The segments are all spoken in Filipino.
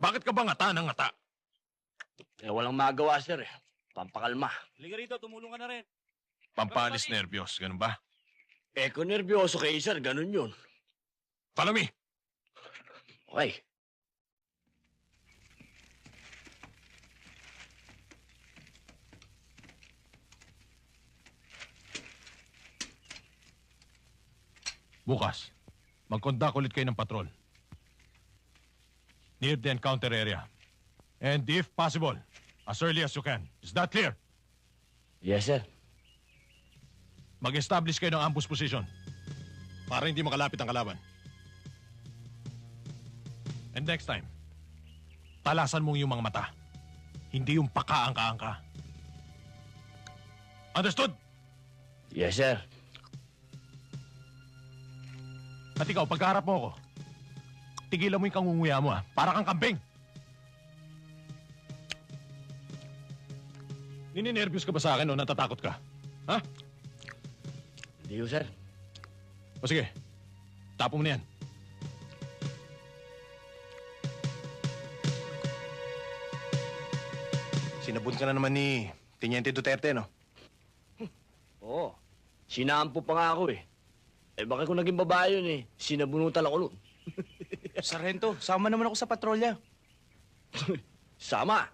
Bakit ka ba ngata ng ngata? Eh, walang magawa, sir eh. Pampakalma. Liga rito, tumulong ka na rin. Pampalis nervyos, ganun ba? Eh, kung nervyoso kayo, sir, ganun yun. Follow me. Okay. Bukas, mag-conduct ulit kayo ng patrol. Near the encounter area. And if possible, as early as you can. Is that clear? Yes, sir. Mag-establish kayo ng ambush position para hindi makalapit ang kalaban. And next time, talasan mong yung mga mata. Hindi yung pakaangka-angka. Understood? Yes, sir. At ikaw, pagkaharap mo ako, tigilan mo yung kangunguya mo, ha? Para kang kambing. Nininervyos ka ba sa akin o natatakot ka? Ha? Hindi ko, sir. O sige, tapo mo na yan. Sinabot ka na naman ni Teniente Duterte, no? Oo. Sinampo pa nga ako eh. Eh, bakit kung naging babae yun eh? Sinabunutan ako nun. Sargento, sama naman ako sa patrolya. Sama.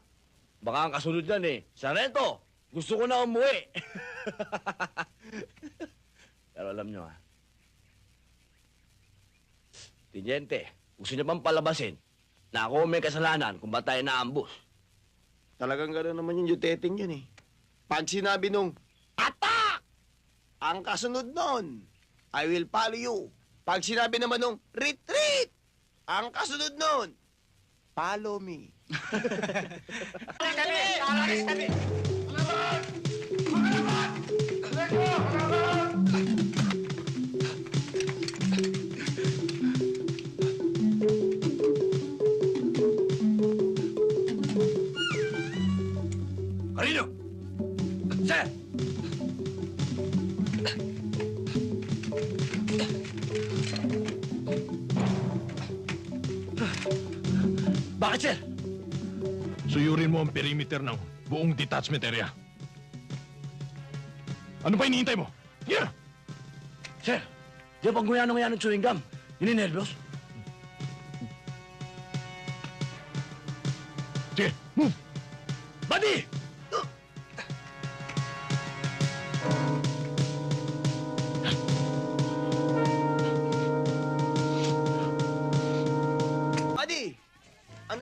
Baka ang kasunod yan eh. Sarento, gusto ko na umuwi. Pero alam nyo ha. Teniente, gusto niya pang palabasin na ako may kasalanan kung ba't tayo na-ambush. Talagang gano'n naman yung Duteteng yun eh. Pag sinabi nung, attack! Ang kasunod nun, I will follow you. Pag sinabi naman nung, retreat! Ang kasunod nun, follow me. Carino! Sir! Bakit, sir? Suyurin mo ang perimeter ng buong detachment area. Ano pa hinihintay mo? Yeah! Sir, di ba pag nguya ng chewing gum? Nininervyos? Sige, move! Buddy!